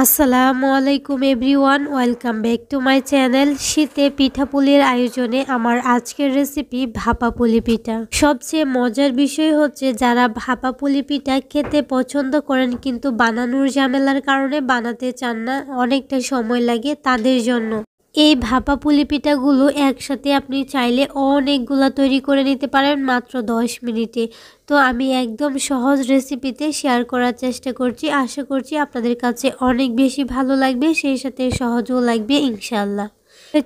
আসসালামু আলাইকুম everyone, welcome back to my channel. শীতে পিঠাপুলির আয়োজনে আমার আজকের রেসিপি ভাপা পুলি পিঠা। সবচেয়ে মজার বিষয় হচ্ছে যারা ভাপা পুলি পিঠা খেতে পছন্দ করেন কিন্তু বানানোর ঝামেলার কারণে বানাতে চান না, অনেকটা সময় লাগে, তাদের জন্য এই ভাপা পুলি পিঠাগুলো একসাথে আপনি চাইলে অনেকগুলা তৈরি করে নিতে পারেন মাত্র 10 মিনিটে। তো আমি একদম সহজ রেসিপিতে শেয়ার করার চেষ্টা করছি। আশা করছি আপনাদের কাছে অনেক বেশি ভালো লাগবে, সেই সাথে সহজও লাগবে ইনশাআল্লাহ।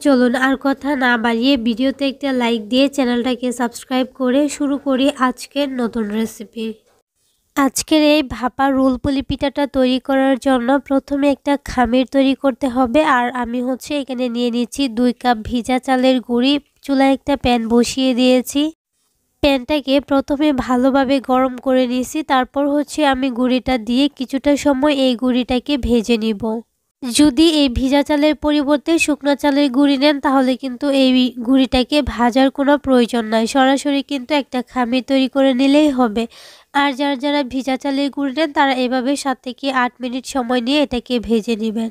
চলুন আর কথা না বাড়িয়ে ভিডিওতে একটা লাইক দিয়ে চ্যানেলটাকে সাবস্ক্রাইব করে শুরু করি আজকের নতুন রেসিপি। আজকের এই ভাপা রোল পুলি পিঠাটা তৈরি করার জন্য প্রথমে একটা খামির তৈরি করতে হবে। আর আমি এখানে নিয়ে নিচ্ছি 2 কাপ ভিজা চালের গুঁড়ি। চুলায় একটা প্যান বসিয়ে দিয়েছি। প্যানটাকে প্রথমে ভালোভাবে গরম করে নিয়েছি। তারপর আমি গুঁড়িটা দিয়ে কিছুটা সময় এই গুঁড়িটাকে ভেজে নিব। যদি এই ভিজা চালের পরিবর্তে শুকনো চালের গুঁড়ি নেন তাহলে কিন্তু এই গুঁড়িটাকে ভাজার কোনো প্রয়োজন নাই, সরাসরি কিন্তু একটা খামির তৈরি করে নিলেই হবে। আর যারা ভিজা চালের গুঁড়ি নেন তারা এভাবে 7 থেকে 8 মিনিট সময় নিয়ে এটাকে ভেজে নেবেন।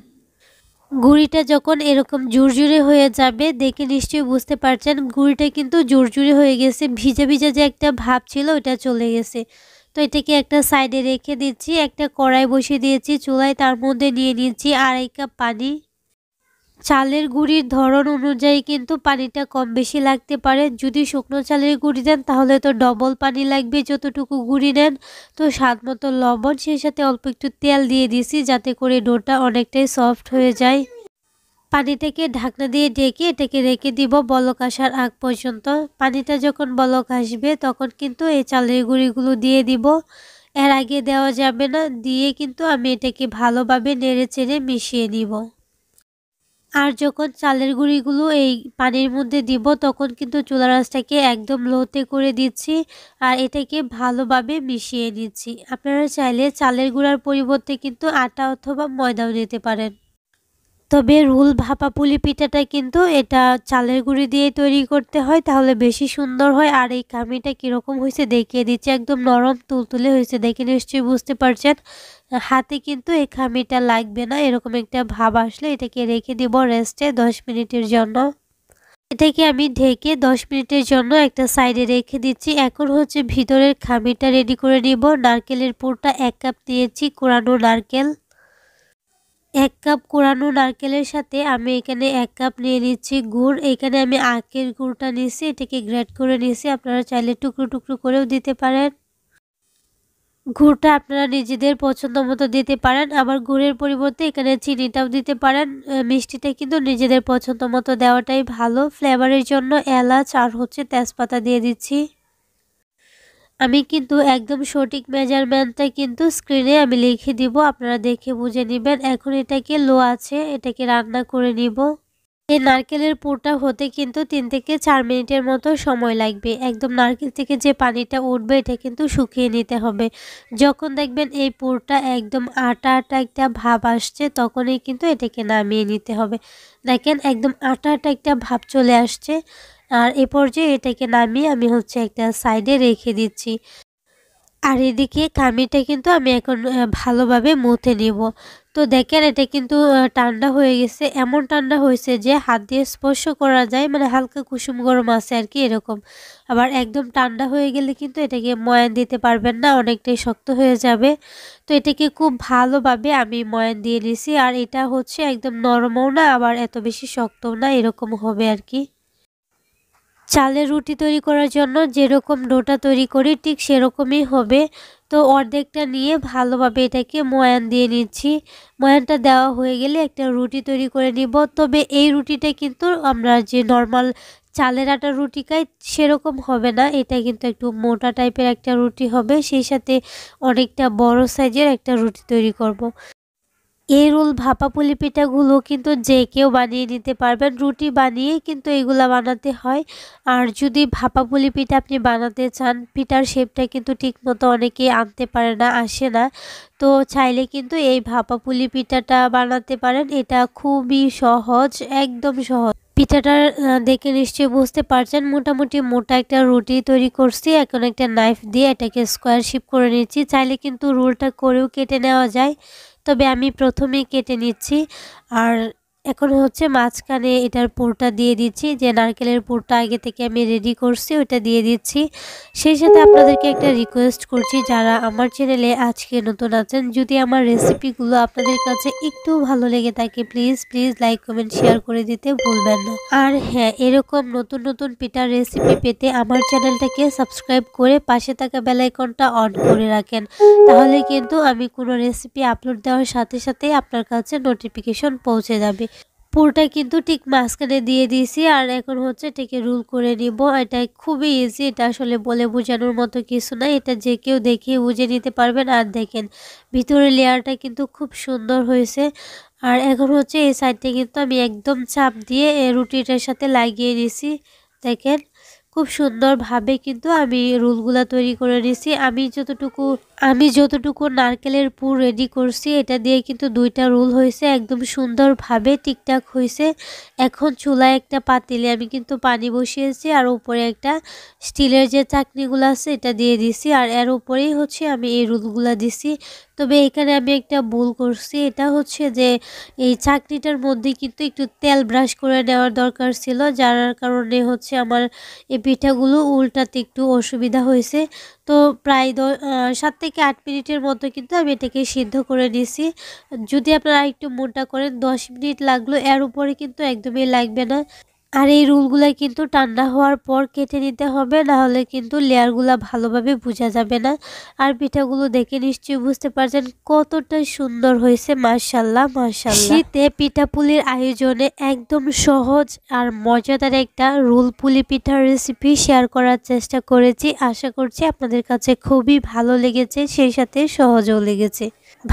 গুঁড়িটা যখন এরকম ঝুরঝুরে হয়ে যাবে দেখে নিশ্চয়ই বুঝতে পারছেন গুঁড়িটা কিন্তু ঝুরঝুরে হয়ে গেছে, ভিজা ভিজা যে একটা ভাব ছিল ওটা চলে গেছে। তো এটাকে একটা সাইডে রেখে দিচ্ছি। একটা কড়াই বসিয়ে দিয়েছি চুলায়, তার মধ্যে নিয়ে নিচ্ছি 2.5 কাপ পানি। চালের গুঁড়ির ধরন অনুযায়ী কিন্তু পানিটা কম বেশি লাগতে পারে। যদি শুকনো চালের গুঁড়ি দেন তাহলে তো ডবল পানি লাগবে যতটুকু গুঁড়ি নেন। তো স্বাদ মতো লবণ, সেই সাথে অল্প একটু তেল দিয়ে দিছি যাতে করে ডোটা অনেকটাই সফট হয়ে যায়। পানিটাকে ঢাকনা দিয়ে ঢেকে এটাকে রেখে দিব বলক আসার আগ পর্যন্ত। পানিটা যখন বলক আসবে তখন কিন্তু এই চালের গুঁড়িগুলো দিয়ে দিব। এর আগে দেওয়া যাবে না, দিয়ে কিন্তু আমি এটাকে ভালোভাবে নেড়ে চেড়ে মিশিয়ে নিব। আর যখন চালের গুঁড়িগুলো এই পানির মধ্যে দিব তখন কিন্তু চুলার আঁচটাকে একদম লোতে করে দিচ্ছি আর এটাকে ভালোভাবে মিশিয়ে নিচ্ছি। আপনারা চাইলে চালের গুঁড়ার পরিবর্তে কিন্তু আটা অথবা ময়দাও নিতে পারেন। তবে রোল ভাপা পুলি পিঠাটা কিন্তু এটা চালের গুঁড়ি দিয়ে তৈরি করতে হয়, তাহলে বেশি সুন্দর হয়। আর এই খামিটা কীরকম হয়েছে দেখিয়ে দিচ্ছি, একদম নরম তুলতুলে হয়েছে, দেখে নিশ্চয়ই বুঝতে পারছেন। হাতে কিন্তু এই খামিটা লাগবে না, এরকম একটা ভাব আসলে এটাকে রেখে দিব রেস্টে 10 মিনিটের জন্য। এটাকে আমি ঢেকে 10 মিনিটের জন্য একটা সাইডে রেখে দিচ্ছি। এখন ভিতরের খামিটা রেডি করে নিব। নারকেলের পুরটা 1 কাপ দিয়েছি, কোরানো নারকেল 1 কাপ কোরানো নারকেলের সাথে আমি এখানে 1 কাপ নিয়ে নিচ্ছি গুড়। এখানে আমি আখের গুড়টা নিয়েছি, এটাকে গ্রেট করে নিয়েছি। আপনারা চাইলে টুকরো টুকরো করেও দিতে পারেন। গুড়টা আপনারা নিজেদের পছন্দ মতো দিতে পারেন, আবার গুড়ের পরিবর্তে এখানে চিনিটাও দিতে পারেন। মিষ্টিটা কিন্তু নিজেদের পছন্দ মতো দেওয়াটাই ভালো। ফ্লেভারের জন্য এলাচ আর তেজপাতা দিয়ে দিচ্ছি। আমি কিন্তু একদম সঠিক মেজারমেন্টটা কিন্তু স্ক্রিনে আমি লিখে দিব, আপনারা দেখে বুঝে নেবেন। এখন এটাকে লো আছে এটাকে রান্না করে নিব। এই নারকেলের পুরটা হতে কিন্তু 3 থেকে 4 মিনিটের মতো সময় লাগবে। একদম নারকেল থেকে যে পানিটা উঠবে এটা কিন্তু শুকিয়ে নিতে হবে। যখন দেখবেন এই পুরটা একদম আটা আটা একটা ভাব আসছে তখনই কিন্তু এটাকে নামিয়ে নিতে হবে। দেখেন একদম আটা আটা একটা ভাব চলে আসছে। আর এই পর্যায়ে এটাকে নামিয়ে আমি একটা সাইডে রেখে দিচ্ছি। আর এদিকে খামিরটা কিন্তু আমি এখন ভালোভাবে মুথে নিব। তো দেখেন এটা কিন্তু ঠান্ডা হয়ে গেছে, এমন ঠান্ডা হয়েছে যে হাত দিয়ে স্পর্শ করা যায়, মানে হালকা কুসুম গরম আছে আর কি এরকম। আবার একদম ঠান্ডা হয়ে গেলে কিন্তু এটাকে ময়ান দিতে পারবেন না, অনেকটাই শক্ত হয়ে যাবে। তো এটাকে খুব ভালোভাবে আমি ময়ান দিয়ে নিছি। আর এটা একদম নরমও না আবার এত বেশি শক্তও না, এরকম হবে আর কি। চালের রুটি তৈরি করার জন্য যেরকম ডোটা তৈরি করি ঠিক সেরকমই হবে। তো অর্ধেকটা নিয়ে ভালোভাবে এটাকে ময়ান দিয়ে নিচ্ছি। ময়ানটা দেওয়া হয়ে গেলে একটা রুটি তৈরি করে নিব। তবে এই রুটিটা কিন্তু আমরা যে নর্মাল চালের আটার রুটি খাই সেরকম হবে না, এটা কিন্তু একটু মোটা টাইপের একটা রুটি হবে, সেই সাথে অনেকটা বড় সাইজের একটা রুটি তৈরি করব। এই রোল ভাপা পুলি পিঠাগুলো কিন্তু যে কেউ বানিয়ে নিতে পারবেন, রুটি বানিয়ে কিন্তু এগুলা বানাতে হয়। আর যদি ভাপা পুলি পিঠা আপনি বানাতে চান, পিঠার শেপটা কিন্তু ঠিক মতো অনেকেই আনতে পারে না, আসে না। তো চাইলে কিন্তু এই ভাপা পুলি পিঠাটা বানাতে পারেন, এটা খুবই সহজ, একদম সহজ। পিঠাটা দেখে নিশ্চয়ই বুঝতে পারছেন মোটামুটি মোটা একটা রুটি তৈরি করছি। এখন একটা নাইফ দিয়ে এটাকে স্কোয়ার শেপ করে নিচ্ছি। চাইলে কিন্তু রোলটা করেও কেটে নেওয়া যায়। তবে আমি প্রথমেই কেটে নিচ্ছি। আর এখন হচ্ছে মাঝখানে এটার পুরটা দিয়ে দিচ্ছি, যে নারকেলের পুরটা আগে থেকে আমি রেডি করছি ওটা দিয়ে দিচ্ছি। সেই সাথে আপনাদেরকে একটা রিকোয়েস্ট করছি, যারা আমার চ্যানেলে আজকে নতুন আছেন, যদি আমার রেসিপিগুলো আপনাদের কাছে একটু ভালো লেগে থাকে প্লিজ লাইক কমেন্ট শেয়ার করে দিতে ভুলবেন না। আর হ্যাঁ, এরকম নতুন নতুন পিঠার রেসিপি পেতে আমার চ্যানেলটাকে সাবস্ক্রাইব করে পাশে থাকা বেল আইকনটা অন করে রাখেন, তাহলে কিন্তু আমি কোনো রেসিপি আপলোড দেওয়ার সাথে সাথে আপনার কাছে নোটিফিকেশন পৌঁছে যাবে। পুরোটা কিন্তু ঠিক মাঝখানে দিয়ে দিয়েছি। আর এখন হচ্ছে এটাকে রোল করে নিব। এটা খুবই ইজি, এটা আসলে বলে বোঝানোর মতো কিছু না, এটা যে কেউ দেখে বুঝে নিতে পারবেন। আর দেখেন ভিতরের লেয়ারটা কিন্তু খুব সুন্দর হয়েছে। আর এখন হচ্ছে এই সাইডটা কিন্তু আমি একদম চাপ দিয়ে রুটিটার সাথে লাগিয়ে নিয়েছি। দেখেন খুব সুন্দরভাবে কিন্তু আমি রোলগুলা তৈরি করে নিয়েছি। আমি যতটুকু নারকেলের পুর রেডি করছি এটা দিয়ে কিন্তু 2টা রোল হয়েছে, একদম সুন্দরভাবে ঠিকঠাক হয়েছে। এখন চুলায় একটা পাতিলে আমি কিন্তু পানি বসিয়েছি, আর উপরে একটা স্টিলের যে চাকনিগুলো আছে এটা দিয়ে দিছি। আর এর উপরেই হচ্ছে আমি এই রোলগুলা দিছি। তবে এখানে আমি একটা ভুল করছি, এটা হচ্ছে যে এই চাকনিটার মধ্যে কিন্তু একটু তেল ব্রাশ করে নেওয়ার দরকার ছিল, যার কারণে হচ্ছে আমার এই পিঠাগুলো উল্টাতে একটু অসুবিধা হয়েছে। তো প্রায় 7 থেকে 8 মিনিটের মতো কিন্তু আমি এটাকে সিদ্ধ করে নিয়েছি। যদি আপনারা একটু মোটা করেন 10 মিনিট লাগলো, এর উপরে কিন্তু একদমই লাগবে না। আর এই রোলগুলা কিন্তু ঠান্ডা হওয়ার পর কেটে নিতে হবে, না হলে কিন্তু লেয়ারগুলা ভালোভাবে বোঝা যাবে না। আর পিঠাগুলো দেখে নিশ্চয়ই বুঝতে পারছেন কতটা সুন্দর হয়েছে, মাশাআল্লাহ মাশাআল্লাহ। শীতে পিঠাপুলির আয়োজনে একদম সহজ আর মজাদার একটা রোল পুলি পিঠার রেসিপি শেয়ার করার চেষ্টা করেছি। আশা করছি আপনাদের কাছে খুবই ভালো লেগেছে, সেই সাথে সহজও লেগেছে।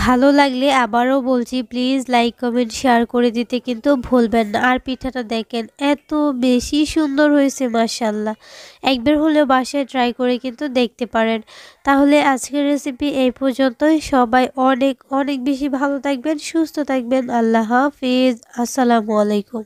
ভালো লাগলে আবারও বলছি প্লিজ লাইক কমেন্ট শেয়ার করে দিতে কিন্তু ভুলবেন না। আর পিঠাটা দেখেন এত বেশি সুন্দর হয়েছে, মাশাআল্লাহ। একবার হলেও বাসায় ট্রাই করে কিন্তু দেখতে পারেন। তাহলে আজকের রেসিপি এই পর্যন্তই। সবাই অনেক অনেক বেশি ভালো থাকবেন, সুস্থ থাকবেন। আল্লাহ হাফিজ। আসসালামু আলাইকুম।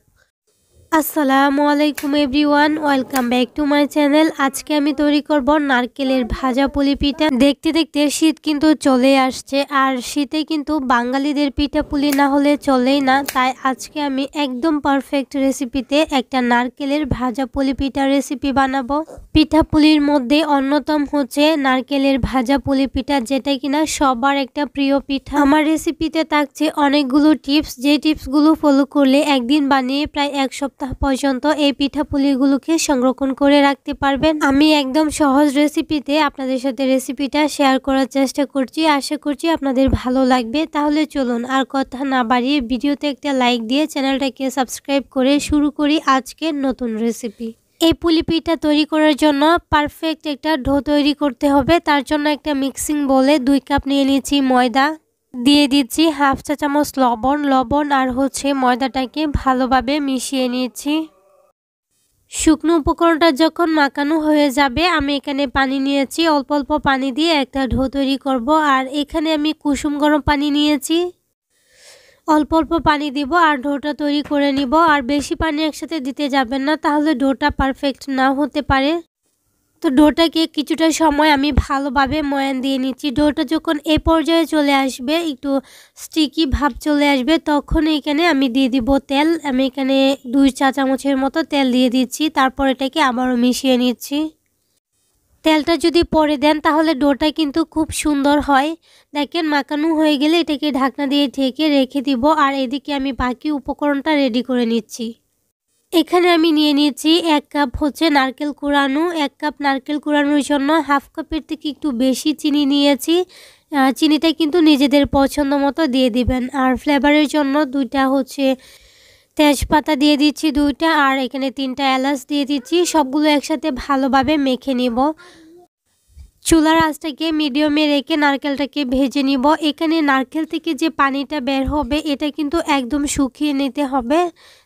আসসালামু আলাইকুম everyone, welcome back to my channel. আজকে আমি তৈরি করব নারকেলের ভাজা পুলি পিঠা। দেখতে দেখতে শীত কিন্তু চলে আসছে, আর শীতে কিন্তু বাঙালিদের পিঠা পুলি না হলে চলেই না। তাই আজকে আমি একদম পারফেক্ট রেসিপিতে একটা নারকেলের ভাজা পুলি পিঠা রেসিপি বানাবো। পিঠা পুলির মধ্যে অন্যতম হচ্ছে নারকেলের ভাজা পুলি পিঠা, যেটা কিনা সবার একটা প্রিয় পিঠা। আমার রেসিপিতে থাকছে অনেকগুলো টিপস, যে টিপসগুলো ফলো করলে একদিন বানিয়ে প্রায় 1 সপ্তাহ পর্যন্ত এই পিঠাপুলিগুলোকে সংরক্ষণ করে রাখতে পারবেন। আমি একদম সহজ রেসিপিতে আপনাদের সাথে রেসিপিটা শেয়ার করার চেষ্টা করছি। আশা করছি আপনাদের ভালো লাগবে। তাহলে চলুন আর কথা না বাড়িয়ে ভিডিওতে একটা লাইক দিয়ে চ্যানেলটাকে সাবস্ক্রাইব করে শুরু করি আজকের নতুন রেসিপি। এই পুলি পিঠা তৈরি করার জন্য পারফেক্ট একটা ডো তৈরি করতে হবে। তার জন্য একটা মিক্সিং বোলে 2 কাপ নিয়ে নিয়েছি ময়দা, দিয়ে দিচ্ছি হাফ চা চামচ লবণ আর হচ্ছে ময়দাটাকে ভালোভাবে মিশিয়ে নিচ্ছি। শুকনো উপকরণটা যখন মাখানো হয়ে যাবে, আমি এখানে পানি নিয়েছি, অল্প অল্প পানি দিয়ে একটা ডো তৈরি করব। আর এখানে আমি কুসুম গরম পানি নিয়েছি, অল্প অল্প পানি দিব আর ডোটা তৈরি করে নিব। আর বেশি পানি একসাথে দিতে যাবেন না, তাহলে ডোটা পারফেক্ট না হতে পারে। তো ডোটাকে কিছুটা সময় আমি ভালোভাবে ময়ান দিয়ে নিচ্ছি। ডোটা যখন এই পর্যায়ে চলে আসবে, একটু স্টিকি ভাব চলে আসবে, তখন এখানে আমি দিয়ে দিব তেল। আমি এখানে 2 চা চামচের মতো তেল দিয়ে দিচ্ছি। তারপর এটাকে আবারও মিশিয়ে নিচ্ছি। তেলটা যদি পরে দেন তাহলে ডোটা কিন্তু খুব সুন্দর হয়। দেখেন মাখানো হয়ে গেলে এটাকে ঢাকনা দিয়ে ঢেকে রেখে দিব। আর এদিকে আমি বাকি উপকরণটা রেডি করে নিচ্ছি। এখানে আমি নিয়ে নিয়েছি 1 কাপ হচ্ছে নারকেল কুড়ানো। 1 কাপ নারকেল কুড়ানোর জন্য হাফ কাপের থেকে একটু বেশি চিনি নিয়েছি। চিনিটা কিন্তু নিজেদের পছন্দ মতো দিয়ে দিবেন। আর ফ্লেভারের জন্য 2টা হচ্ছে তেজপাতা দিয়ে দিচ্ছি 2টা, আর এখানে 3টা এলাচ দিয়ে দিচ্ছি। সবগুলো একসাথে ভালোভাবে মেখে নিব। চুলার আঁচটাকে মিডিয়ামে রেখে নারকেলটাকে ভেজে নিব। এখানে নারকেল থেকে যে পানিটা বের হবে এটা কিন্তু একদম শুকিয়ে নিতে হবে।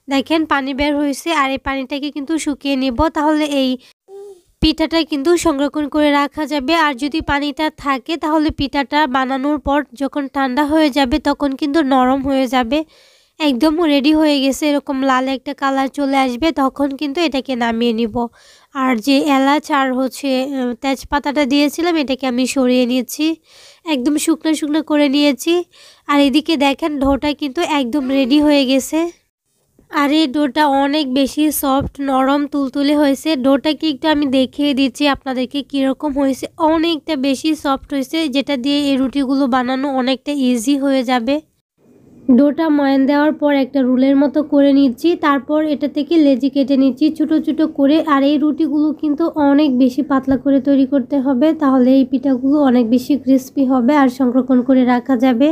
দেখেন পানি বের হয়েছে, আর এই পানিটাকে কিন্তু শুকিয়ে নিব, তাহলে এই পিঠাটা কিন্তু সংরক্ষণ করে রাখা যাবে। আর যদি পানিটা থাকে তাহলে পিঠাটা বানানোর পর যখন ঠান্ডা হয়ে যাবে তখন কিন্তু নরম হয়ে যাবে। একদম রেডি হয়ে গেছে, এরকম লাল একটা কালার চলে আসবে, তখন কিন্তু এটাকে নামিয়ে নিব। আর যে এলাচ আর হচ্ছে তেজপাতাটা দিয়েছিলাম এটাকে আমি সরিয়ে নিয়েছি, একদম শুকনো শুকনো করে নিয়েছি। আর এদিকে দেখেন ডোটা কিন্তু একদম রেডি হয়ে গেছে। আর এই ডোটা অনেক বেশি সফট, নরম, তুলতুলে হয়েছে। ডোটাকে একটু আমি দেখিয়ে দিচ্ছি আপনাদেরকে কীরকম হয়েছে। অনেকটা বেশি সফট হয়েছে, যেটা দিয়ে এই রুটিগুলো বানানো অনেকটা ইজি হয়ে যাবে। ডোটা ময়ান দেওয়ার পর একটা রুলের মতো করে নিচ্ছি, তারপর এটা থেকে লেচি কেটে নিচ্ছি ছোটো ছোটো করে। আর এই রুটিগুলো কিন্তু অনেক বেশি পাতলা করে তৈরি করতে হবে, তাহলে এই পিঠাগুলো অনেক বেশি ক্রিস্পি হবে আর সংরক্ষণ করে রাখা যাবে।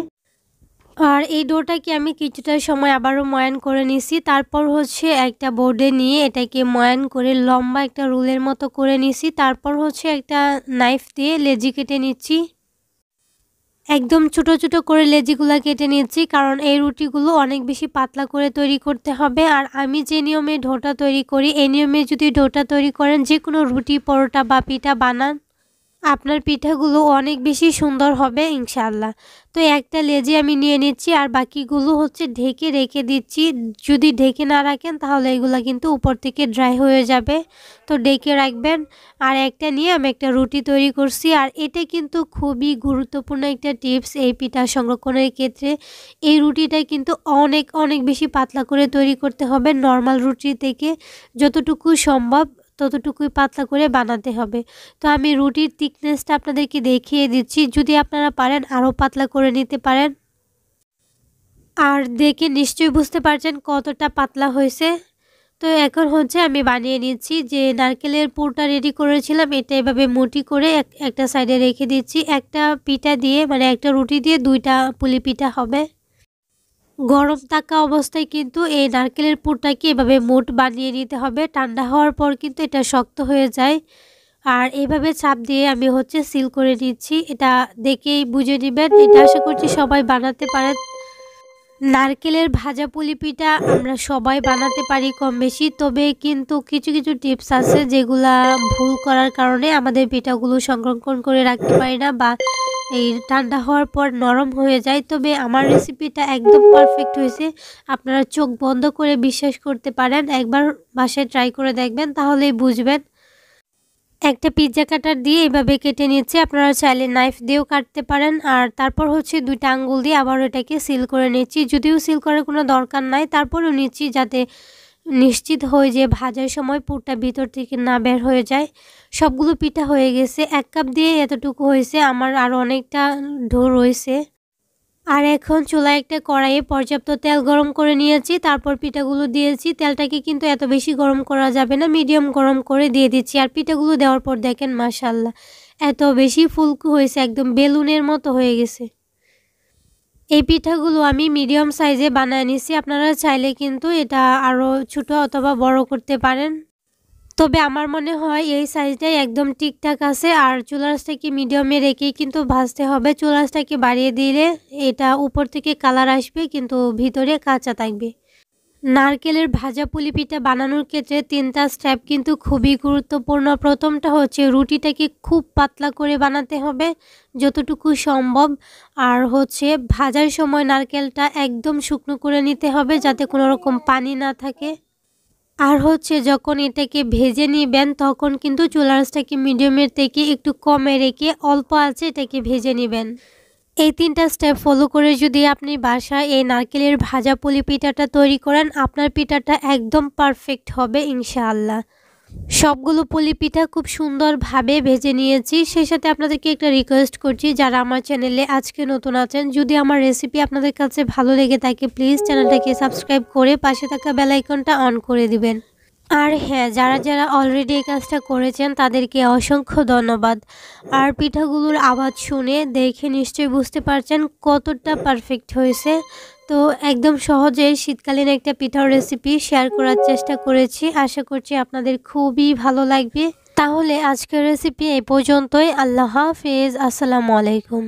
আর এই ডোটাকে আমি কিছুটা সময় আবারও ময়ান করে নিছি, তারপর হচ্ছে একটা বোর্ডে নিয়ে এটাকে ময়ান করে লম্বা একটা রুলের মতো করে নিছি। তারপর হচ্ছে একটা নাইফ দিয়ে লেজি কেটে নিচ্ছি, একদম ছোট ছোট করে লেজিগুলা কেটে নিচ্ছি, কারণ এই রুটিগুলো অনেক বেশি পাতলা করে তৈরি করতে হবে। আর আমি যে নিয়মে ডোটা তৈরি করি এই নিয়মে যদি ডোটা তৈরি করেন, যে কোনো রুটি, পরোটা বা পিঠা বানান, আপনার পিঠাগুলো অনেক বেশি সুন্দর হবে ইনশাআল্লাহ। তো একটা লেজি আমি নিয়ে নিচ্ছি আর বাকিগুলো হচ্ছে ঢেকে রেখে দিচ্ছি। যদি ঢেকে না রাখেন তাহলে এগুলা কিন্তু উপর থেকে ড্রাই হয়ে যাবে, তো ঢেকে রাখবেন। আর একটা নিয়ে আমি একটা রুটি তৈরি করছি। আর এটা কিন্তু খুবই গুরুত্বপূর্ণ একটা টিপস এই পিঠা সংরক্ষণের ক্ষেত্রে। এই রুটিটা কিন্তু অনেক অনেক বেশি পাতলা করে তৈরি করতে হবে, নর্মাল রুটি থেকে যতটুকু সম্ভব ততটুকুই পাতলা করে বানাতে হবে। তো আমি রুটির থিকনেসটা আপনাদেরকে দেখিয়ে দিচ্ছি, যদি আপনারা পারেন আরও পাতলা করে নিতে পারেন। আর দেখে নিশ্চয়ই বুঝতে পারছেন কতটা পাতলা হয়েছে। তো এখন হচ্ছে আমি বানিয়ে নিচ্ছি। যে নারকেলের পুরটা রেডি করেছিলাম এটা এভাবে মুঠি করে একটা সাইডে রেখে দিচ্ছি। একটা পিঠা দিয়ে মানে একটা রুটি দিয়ে দুইটা পুলি পিঠা হবে। গরম থাকা অবস্থায় কিন্তু এই নারকেলের পুরটাকে এভাবে মুঠ বানিয়ে নিতে হবে, ঠান্ডা হওয়ার পর কিন্তু এটা শক্ত হয়ে যায়। আর এভাবে চাপ দিয়ে আমি হচ্ছে সিল করে নিচ্ছি, এটা দেখেই বুঝে নেবেন। এটা আশা করছি সবাই বানাতে পারেন। নারকেলের ভাজা পুলি পিঠা আমরা সবাই বানাতে পারি কম বেশি, তবে কিন্তু কিছু কিছু টিপস আছে যেগুলা ভুল করার কারণে আমাদের পিঠাগুলো সংরক্ষণ করে রাখতে পারি না বা এই ঠান্ডা হওয়ার পর নরম হয়ে যায়। তবে আমার রেসিপিটা একদম পারফেক্ট হয়েছে, আপনারা চোখ বন্ধ করে বিশ্বাস করতে পারেন। একবার বাসায় ট্রাই করে দেখবেন তাহলেই বুঝবেন। একটা পিৎজা কাটার দিয়ে এভাবে কেটে নিচ্ছে, আপনারা চাইলে নাইফ দিয়েও কাটতে পারেন। আর তারপর হচ্ছে দুইটা আঙ্গুল দিয়ে আবার এটাকে সিল করে নিচ্ছি, যদিও সিল করার কোনো দরকার নাই, তারপরেও নিচ্ছি যাতে নিশ্চিত হয় যে ভাজার সময় পুরটা ভিতর থেকে না বের হয়ে যায়। সবগুলো পিঠা হয়ে গেছে, 1 কাপ দিয়ে এতটুকু হয়েছে, আমার আরও অনেকটা ডো রয়েছে। আর এখন চুলায় একটা কড়াইয়ে পর্যাপ্ত তেল গরম করে নিয়েছি, তারপর পিঠাগুলো দিয়েছি। তেলটাকে কিন্তু এত বেশি গরম করা যাবে না, মিডিয়াম গরম করে দিয়ে দিচ্ছি। আর পিঠাগুলো দেওয়ার পর দেখেন মাশাআল্লাহ এত বেশি ফুলকো হয়েছে, একদম বেলুনের মতো হয়ে গেছে। এই পিঠাগুলো আমি মিডিয়াম সাইজে বানিয়ে নিছি, আপনারা চাইলে কিন্তু এটা আরও ছোট অথবা বড় করতে পারেন, তবে আমার মনে হয় এই সাইজটাই একদম ঠিকঠাক আছে। আর চুলা আঁচটাকে মিডিয়ামে রেখেই কিন্তু ভাজতে হবে, চুলা আঁচটাকে বাড়িয়ে দিলে এটা উপর থেকে কালার আসবে কিন্তু ভিতরে কাঁচা থাকবে। নারকেলের ভাজা পুলি পিঠা বানানোর ক্ষেত্রে 3টা স্টেপ কিন্তু খুবই গুরুত্বপূর্ণ। প্রথমটা হচ্ছে রুটিটাকে খুব পাতলা করে বানাতে হবে যতটুকু সম্ভব, আর হচ্ছে ভাজার সময় নারকেলটা একদম শুকনো করে নিতে হবে যাতে কোনো রকম পানি না থাকে। আর হচ্ছে যখন এটাকে ভেজে নেবেন তখন কিন্তু চুলার আঁচটাকে মিডিয়ামের থেকে একটু কমে রেখে অল্প আঁচে এটাকে ভেজে নেবেন। এই 3টা স্টেপ ফলো করে যদি আপনি বাসায় এই নারকেলের ভাজা পুলি পিঠাটা তৈরি করেন, আপনার পিঠাটা একদম পারফেক্ট হবে ইনশাআল্লাহ। সবগুলো পুলি পিঠা খুব সুন্দরভাবে ভেজে নিয়েছি। সেই সাথে আপনাদেরকে একটা রিকোয়েস্ট করছি, যারা আমার চ্যানেলে আজকে নতুন আছেন, যদি আমার রেসিপি আপনাদের কাছে ভালো লেগে থাকে প্লিজ চ্যানেলটাকে সাবস্ক্রাইব করে পাশে থাকা বেল আইকনটা অন করে দিবেন। আর হ্যাঁ, যারা যারা অলরেডি এই কাজটা করেছেন তাদেরকে অসংখ্য ধন্যবাদ। আর পিঠাগুলোর আওয়াজ শুনে দেখে নিশ্চয়ই বুঝতে পারছেন কতটা পারফেক্ট হয়েছে। তো একদম সহজে শীতকালীন একটা পিঠার রেসিপি শেয়ার করার চেষ্টা করেছি, আশা করছি আপনাদের খুবই ভালো লাগবে। তাহলে আজকের রেসিপি এই পর্যন্তই। আল্লাহ হাফেজ, আসসালামু আলাইকুম।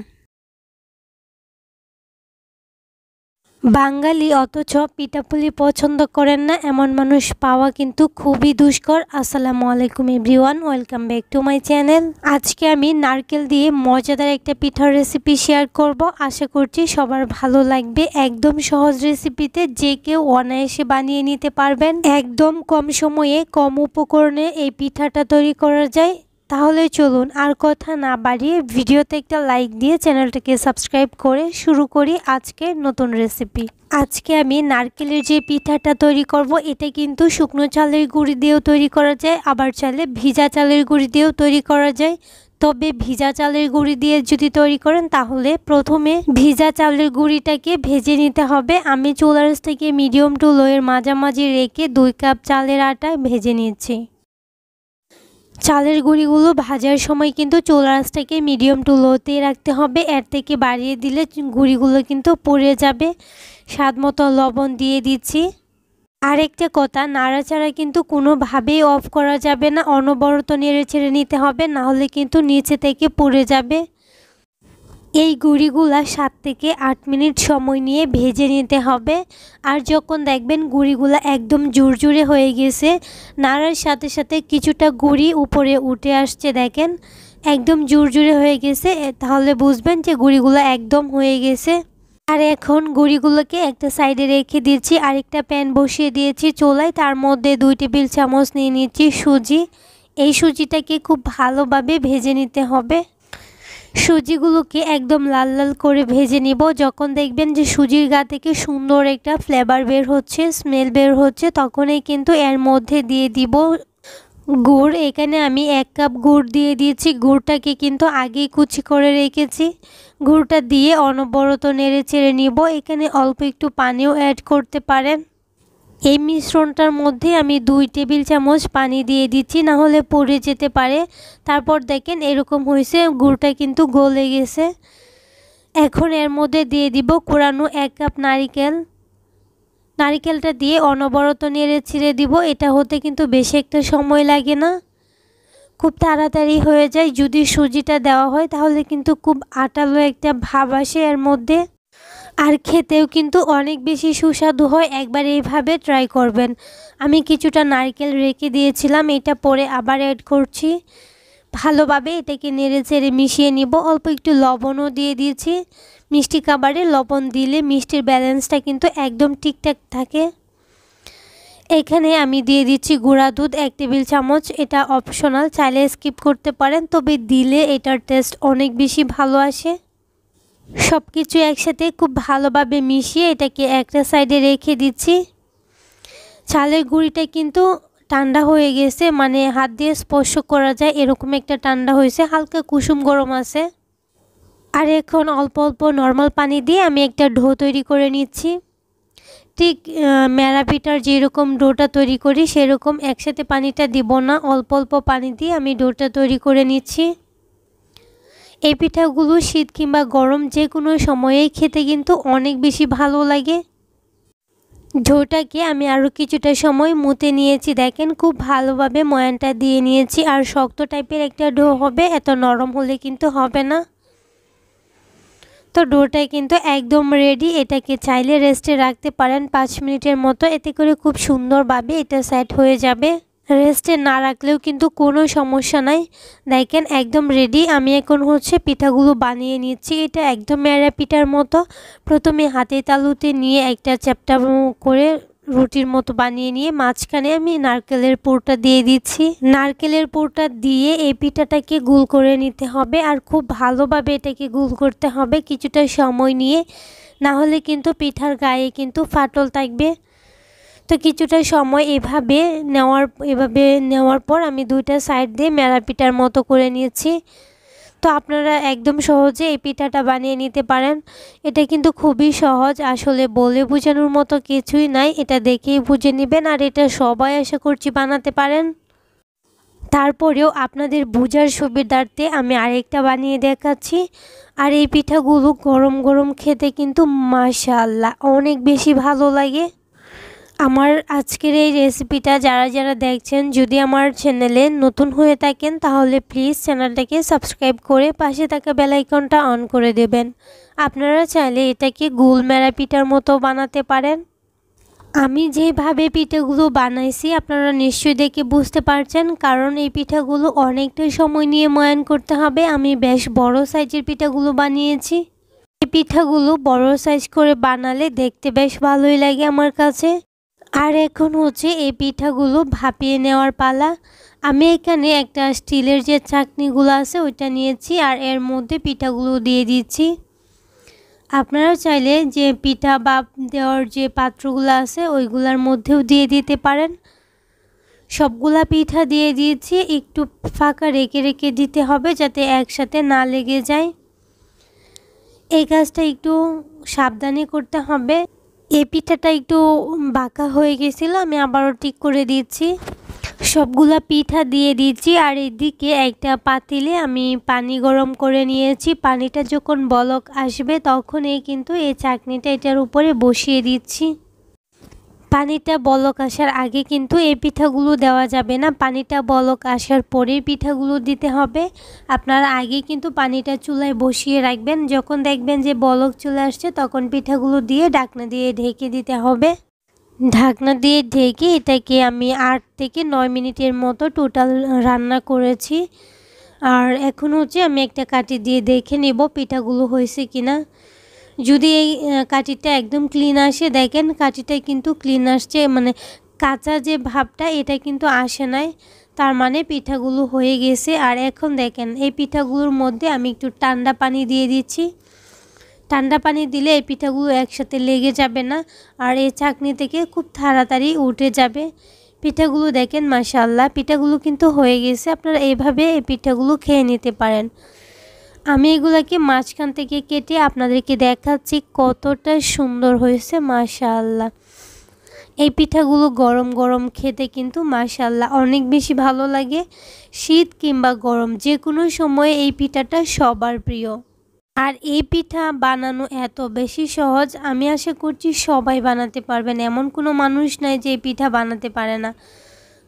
বাঙালি অথচ পিঠাপুলি পছন্দ করেন না এমন মানুষ পাওয়া কিন্তু খুবই দুষ্কর। আসসালামু আলাইকুম everyone, welcome back to my channel. আজকে আমি নারকেল দিয়ে মজাদার একটা পিঠার রেসিপি শেয়ার করব। আশা করছি সবার ভালো লাগবে। একদম সহজ রেসিপিতে যে কেউ অনায়াসে বানিয়ে নিতে পারবেন। একদম কম সময়ে কম উপকরণে এই পিঠাটা তৈরি করা যায়। তাহলে চলুন আর কথা না বাড়িয়ে ভিডিওতে একটা লাইক দিয়ে চ্যানেলটাকে সাবস্ক্রাইব করে শুরু করি আজকের নতুন রেসিপি। আজকে আমি নারকেলের যে পিঠাটা তৈরি করব এটা কিন্তু শুকনো চালের গুঁড়ি দিয়েও তৈরি করা যায়, আবার চাইলে ভিজা চালের গুঁড়ি দিয়েও তৈরি করা যায়। তবে ভিজা চালের গুঁড়ি দিয়ে যদি তৈরি করেন তাহলে প্রথমে ভিজা চালের গুঁড়িটাকে ভেজে নিতে হবে। আমি চুলার থেকে মিডিয়াম টু লোয়ের মাঝামাঝি রেখে 2 কাপ চালের আটা ভেজে নিয়েছি। চালের গুঁড়িগুলো ভাজার সময় কিন্তু চুলার আঁচটাকে মিডিয়াম টু লোতে রাখতে হবে। এর থেকে বাড়িয়ে দিলে গুঁড়িগুলো কিন্তু পুড়ে যাবে। স্বাদ মতো লবণ দিয়ে দিচ্ছি। আরেকটা কথা, নাড়াচাড়া কিন্তু কোনোভাবেই অফ করা যাবে না, অনবরত নেড়ে ছেড়ে নিতে হবে, না হলে কিন্তু নিচে থেকে পুড়ে যাবে। এই গুঁড়িগুলা 7 থেকে 8 মিনিট সময় নিয়ে ভেজে নিতে হবে। আর যখন দেখবেন গুঁড়িগুলা একদম জুরজুরে হয়ে গেছে, নাড়ার সাথে সাথে কিছুটা গুঁড়ি উপরে উঠে আসছে, দেখেন একদম জুরজুরে হয়ে গেছে, তাহলে বুঝবেন যে গুঁড়িগুলো একদম হয়ে গেছে। আর এখন গুঁড়িগুলোকে একটা সাইডে রেখে দিচ্ছি। আরেকটা প্যান বসিয়ে দিয়েছি চুলায়, তার মধ্যে 2 টেবিল চামচ নিয়ে নিচ্ছি সুজি। এই সুজিটাকে খুব ভালোভাবে ভেজে নিতে হবে। সুজিগুলোকে একদম লাল লাল করে ভেজে নিব। যখন দেখবেন যে সুজির গা থেকে সুন্দর একটা ফ্লেভার বের হচ্ছে, স্মেল বের হচ্ছে, তখনই কিন্তু এর মধ্যে দিয়ে দিব গুড়। এখানে আমি 1 কাপ গুড় দিয়ে দিয়েছি। গুড়টাকে কিন্তু আগেই কুচি করে রেখেছি। গুড়টা দিয়ে অনবরত নেড়ে চেড়ে নিব। এখানে অল্প একটু পানিও অ্যাড করতে পারেন। এই মিশ্রণটার মধ্যে আমি 2 টেবিল চামচ পানি দিয়ে দিচ্ছি, না হলে পড়ে যেতে পারে। তারপর দেখেন এরকম হয়েছে, গুড়টা কিন্তু গলে গেছে। এখন এর মধ্যে দিয়ে দিব কোরানো 1 কাপ নারিকেল। নারিকেলটা দিয়ে অনবরত নেড়ে ছেড়ে দিব। এটা হতে কিন্তু বেশি একটা সময় লাগে না, খুব তাড়াতাড়ি হয়ে যায়। যদি সুজিটা দেওয়া হয় তাহলে কিন্তু খুব আটালো একটা ভাব আসে এর মধ্যে, আর খেতেও কিন্তু অনেক বেশি সুস্বাদু হয়। একবার এইভাবে ট্রাই করবেন। আমি কিছুটা নারকেল রেখে দিয়েছিলাম, এটা পরে আবার অ্যাড করছি। ভালোভাবে এটাকে নেড়ে চেড়ে মিশিয়ে নিব। অল্প একটু লবণও দিয়ে দিয়েছি। মিষ্টি খাবারে লবণ দিলে মিষ্টির ব্যালেন্সটা কিন্তু একদম ঠিকঠাক থাকে। এখানে আমি দিয়ে দিচ্ছি গুঁড়া দুধ 1 টেবিল চামচ। এটা অপশনাল, চাইলে স্কিপ করতে পারেন, তবে দিলে এটার টেস্ট অনেক বেশি ভালো আসে। সব কিছু একসাথে খুব ভালোভাবে মিশিয়ে এটাকে একটা সাইডে রেখে দিচ্ছি। চালের গুঁড়িটা কিন্তু ঠান্ডা হয়ে গেছে, মানে হাত দিয়ে স্পর্শ করা যায় এরকম একটা ঠান্ডা হয়েছে, হালকা কুসুম গরম আছে। আর এখন অল্প অল্প নর্মাল পানি দিয়ে আমি একটা ডো তৈরি করে নিচ্ছি। ঠিক মেরা পিঠার যেরকম ডোটা তৈরি করি সেরকম একসাথে পানিটা দিব না, অল্প অল্প পানি দিয়ে আমি ডোটা তৈরি করে নিচ্ছি। এই পিঠাগুলো শীত কিংবা গরম যে কোনো সময়েই খেতে কিন্তু অনেক বেশি ভালো লাগে। ডোটাকে আমি আরও কিছুটা সময় মুতে নিয়েছি, দেখেন খুব ভালোভাবে ময়ানটা দিয়ে নিয়েছি। আর শক্ত টাইপের একটা ডো হবে, এত নরম হলে কিন্তু হবে না। তো ডোটা কিন্তু একদম রেডি। এটাকে চাইলে রেস্টে রাখতে পারেন 5 মিনিটের মতো, এতে করে খুব সুন্দরভাবে এটা সেট হয়ে যাবে। রেস্টে না রাখলেও কিন্তু কোনো সমস্যা নাই। দেখেন একদম রেডি। আমি এখন পিঠাগুলো বানিয়ে নিচ্ছি। এটা একদম মেরা পিঠার মতো। প্রথমে হাতে তালুতে নিয়ে একটা চ্যাপ্টা করে রুটির মতো বানিয়ে নিয়ে মাঝখানে আমি নারকেলের পুরটা দিয়ে দিচ্ছি। নারকেলের পুরটা দিয়ে এই পিঠাটাকে গোল করে নিতে হবে, আর খুব ভালোভাবে এটাকে গোল করতে হবে কিছুটা সময় নিয়ে, না হলে কিন্তু পিঠার গায়ে কিন্তু ফাটল থাকবে। তো কিছুটা সময় এভাবে নেওয়ার পর আমি 2টা সাইড দিয়ে মেরা পিঠার মতো করে নিয়েছি। তো আপনারা একদম সহজে এই পিঠাটা বানিয়ে নিতে পারেন। এটা কিন্তু খুবই সহজ, আসলে বলে বোঝানোর মতো কিছুই নাই, এটা দেখেই বুঝে নেবেন। আর এটা সবাই আশা করছি বানাতে পারেন। তারপরেও আপনাদের বোঝার সুবিধার্থে আমি আরেকটা বানিয়ে দেখাচ্ছি। আর এই পিঠাগুলো গরম গরম খেতে কিন্তু মাশাআল্লাহ অনেক বেশি ভালো লাগে। আমার আজকের এই রেসিপিটা যারা যারা দেখছেন, যদি আমার চ্যানেলে নতুন হয়ে থাকেন তাহলে প্লিজ চ্যানেলটাকে সাবস্ক্রাইব করে পাশে থাকা বেল আইকনটা অন করে দেবেন। আপনারা চাইলে এটাকে গোল মেরা পিঠার মতো বানাতে পারেন। আমি যেভাবে পিঠাগুলো বানাইছি আপনারা নিশ্চয়ই দেখে বুঝতে পারছেন, কারণ এই পিঠাগুলো অনেকটাই সময় নিয়ে ময়ান করতে হবে। আমি বেশ বড় সাইজের পিঠাগুলো বানিয়েছি। এই পিঠাগুলো বড় সাইজ করে বানালে দেখতে বেশ ভালোই লাগে আমার কাছে। আর এখন হচ্ছে এই পিঠাগুলো ভাপিয়ে নেওয়ার পালা। আমি এখানে একটা স্টিলের যে চাকনিগুলো আছে ওইটা নিয়েছি, আর এর মধ্যে পিঠাগুলো দিয়ে দিচ্ছি। আপনারা চাইলে যে পিঠা বাপ দেওয়ার যে পাত্রগুলো আছে ওইগুলোর মধ্যেও দিয়ে দিতে পারেন। সবগুলা পিঠা দিয়ে দিয়েছি, একটু ফাঁকা রেখে রেখে দিতে হবে যাতে একসাথে না লেগে যায়। এই কাজটা একটু সাবধানে করতে হবে। এই পিঠাটা একটু বাঁকা হয়ে গেছিলো, আমি আবারও ঠিক করে দিচ্ছি। সবগুলা পিঠা দিয়ে দিচ্ছি, আর এদিকে একটা পাতিলে আমি পানি গরম করে নিয়েছি। পানিটা যখন বলক আসবে তখনই কিন্তু এই চাটনিটা এটার উপরে বসিয়ে দিচ্ছি। পানিটা বলক আসার আগে কিন্তু এই পিঠাগুলো দেওয়া যাবে না, পানিটা বলক আসার পরেই পিঠাগুলো দিতে হবে। আপনারা আগে কিন্তু পানিটা চুলায় বসিয়ে রাখবেন, যখন দেখবেন যে বলক চলে আসছে তখন পিঠাগুলো দিয়ে ঢাকনা দিয়ে ঢেকে দিতে হবে। ঢাকনা দিয়ে ঢেকে এটাকে আমি 8 থেকে 9 মিনিটের মতো টোটাল রান্না করেছি। আর এখন হচ্ছে আমি একটা কাঠি দিয়ে দেখে নেব পিঠাগুলো হয়েছে কিনা। যদি এই কাঠিটা একদম ক্লিন আসে, দেখেন কাঠিটা কিন্তু ক্লিন আসছে, মানে কাঁচা যে ভাবটা এটা কিন্তু আসে নাই, তার মানে পিঠাগুলো হয়ে গেছে। আর এখন দেখেন এই পিঠাগুলোর মধ্যে আমি একটু ঠান্ডা পানি দিয়ে দিচ্ছি। ঠান্ডা পানি দিলে এই পিঠাগুলো একসাথে লেগে যাবে না, আর এই চাকনি থেকে খুব তাড়াতাড়ি উঠে যাবে। পিঠাগুলো দেখেন মাশাআল্লাহ, পিঠাগুলো কিন্তু হয়ে গেছে। আপনারা এইভাবে এই পিঠাগুলো খেয়ে নিতে পারেন। আমি এগুলাকে মাঝখান থেকে কেটে আপনাদেরকে দেখাচ্ছি কতটা সুন্দর হয়েছে মাশাআল্লাহ। এই পিঠাগুলো গরম গরম খেতে কিন্তু মাশাআল্লাহ অনেক বেশি ভালো লাগে। শীত কিংবা গরম যে কোনো সময় এই পিঠাটা সবার প্রিয়। আর এই পিঠা বানানো এত বেশি সহজ, আমি আশা করছি সবাই বানাতে পারবেন, এমন কোনো মানুষ নাই যে এই পিঠা বানাতে পারে না।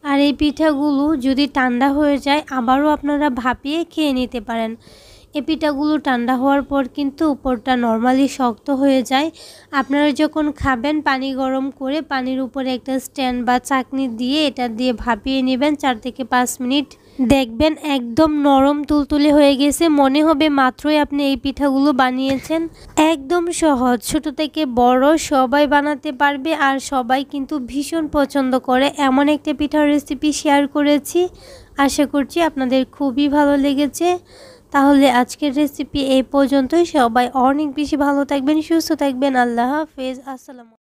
আর এই পিঠাগুলো যদি ঠান্ডা হয়ে যায় আবারও আপনারা ভাপিয়ে খেয়ে নিতে পারেন। এই পিঠাগুলো ঠান্ডা হওয়ার পর কিন্তু উপরটা নর্মালি শক্ত হয়ে যায়। আপনারা যখন খাবেন পানি গরম করে পানির উপরে একটা স্ট্যান্ড বা চাকনি দিয়ে এটা দিয়ে ভাপিয়ে নেবেন 4 থেকে 5 মিনিট। দেখবেন একদম নরম তুলতুলে হয়ে গেছে, মনে হবে মাত্রই আপনি এই পিঠাগুলো বানিয়েছেন। একদম সহজ, ছোট থেকে বড় সবাই বানাতে পারবে, আর সবাই কিন্তু ভীষণ পছন্দ করে এমন একটা পিঠার রেসিপি শেয়ার করেছি। আশা করছি আপনাদের খুবই ভালো লেগেছে। তাহলে আজকের রেসিপি এই পর্যন্তই। সবাই অনেক বেশি ভালো থাকবেন, সুস্থ থাকবেন। আল্লাহ হাফেজ, আসসালামু।